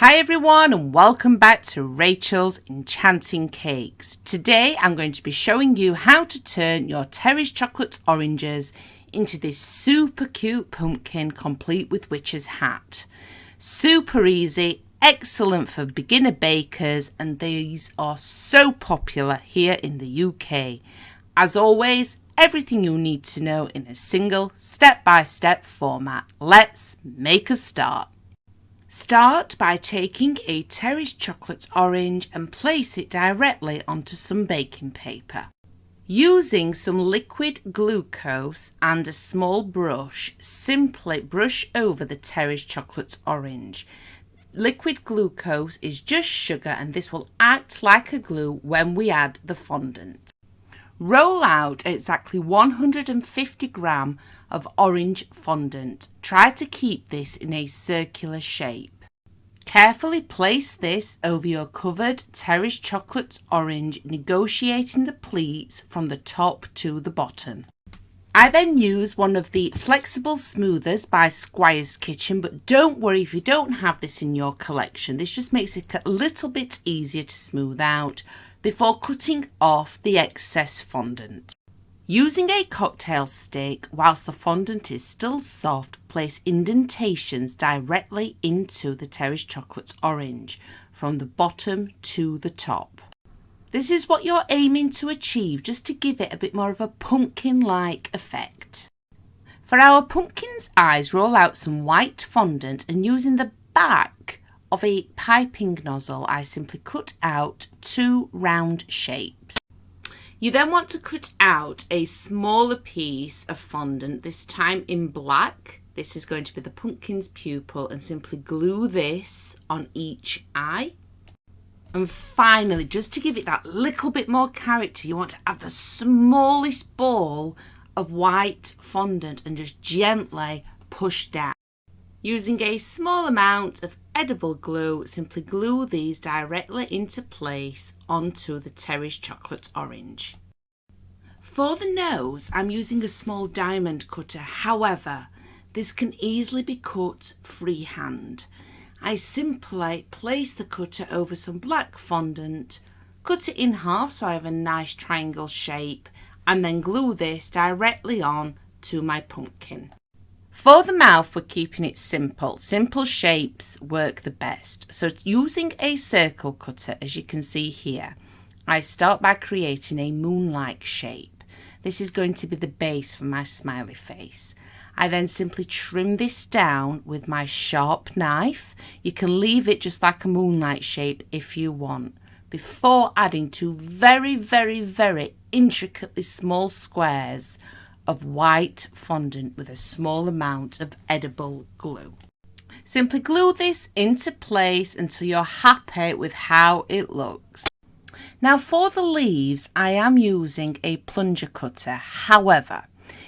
Hi everyone and welcome back to Rachel's Enchanting Cakes. Today I'm going to be showing you how to turn your Terry's Chocolate Oranges into this super cute pumpkin complete with witch's hat. Super easy, excellent for beginner bakers, and these are so popular here in the UK. As always, everything you need to know in a single step-by-step format. Let's make a start. Start by taking a Terry's Chocolate Orange and place it directly onto some baking paper. Using some liquid glucose and a small brush, simply brush over the Terry's Chocolate Orange. Liquid glucose is just sugar and this will act like a glue when we add the fondant. Roll out exactly 150 grams of orange fondant. Try to keep this in a circular shape. Carefully place this over your covered Terry's Chocolate Orange, negotiating the pleats from the top to the bottom. I then use one of the flexible smoothers by Squire's Kitchen, but don't worry if you don't have this in your collection. This just makes it a little bit easier to smooth out before cutting off the excess fondant. Using a cocktail stick, whilst the fondant is still soft, place indentations directly into the Terry's Chocolate Orange from the bottom to the top. This is what you're aiming to achieve, just to give it a bit more of a pumpkin-like effect. For our pumpkin's eyes, roll out some white fondant and using the back of a piping nozzle, I simply cut out 2 round shapes. You then want to cut out a smaller piece of fondant, this time in black. This is going to be the pumpkin's pupil, and simply glue this on each eye. And finally, just to give it that little bit more character, you want to add the smallest ball of white fondant and just gently push down. Using a small amount of edible glue, simply glue these directly into place onto the Terry's Chocolate Orange. For the nose, I'm using a small diamond cutter. However, this can easily be cut freehand. I simply place the cutter over some black fondant, cut it in half so I have a nice triangle shape, and then glue this directly on to my pumpkin. For the mouth, we're keeping it simple. Simple shapes work the best. So using a circle cutter, as you can see here, I start by creating a moon-like shape. This is going to be the base for my smiley face. I then simply trim this down with my sharp knife. You can leave it just like a moonlight shape if you want, before adding 2 very, very, very intricately small squares of white fondant with a small amount of edible glue. Simply glue this into place until you're happy with how it looks. Now for the leaves, I am using a plunger cutter. However,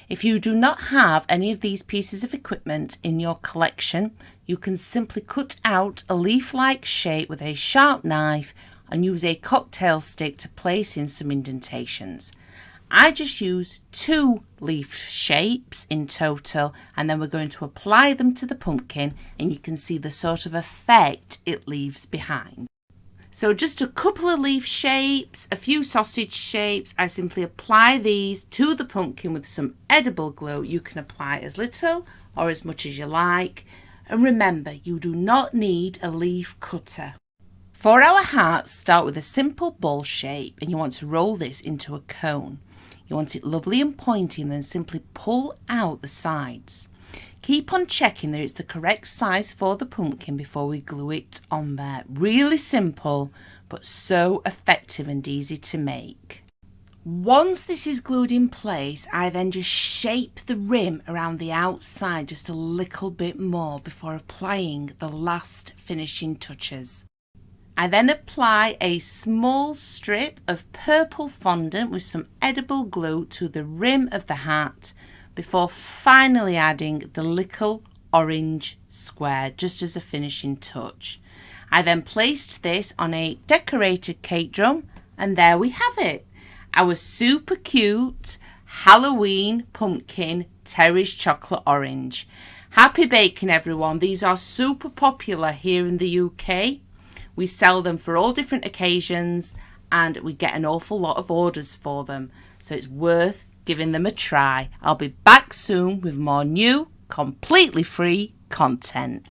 if you do not have any of these pieces of equipment in your collection, you can simply cut out a leaf-like shape with a sharp knife and use a cocktail stick to place in some indentations. I just use 2 leaf shapes in total, and then we're going to apply them to the pumpkin, and you can see the sort of effect it leaves behind. So just a couple of leaf shapes, a few sausage shapes. I simply apply these to the pumpkin with some edible glue. You can apply as little or as much as you like. And remember, you do not need a leaf cutter. For our hearts, start with a simple ball shape, and you want to roll this into a cone. You want it lovely and pointy, and then simply pull out the sides. Keep on checking that it's the correct size for the pumpkin before we glue it on there. Really simple, but so effective and easy to make. Once this is glued in place, I then just shape the rim around the outside just a little bit more before applying the last finishing touches. I then apply a small strip of purple fondant with some edible glue to the rim of the hat before finally adding the little orange square just as a finishing touch. I then placed this on a decorated cake drum, and there we have it. Our super cute Halloween pumpkin Terry's Chocolate Orange. Happy baking, everyone. These are super popular here in the UK. We sell them for all different occasions and we get an awful lot of orders for them. So it's worth giving them a try. I'll be back soon with more new, completely free content.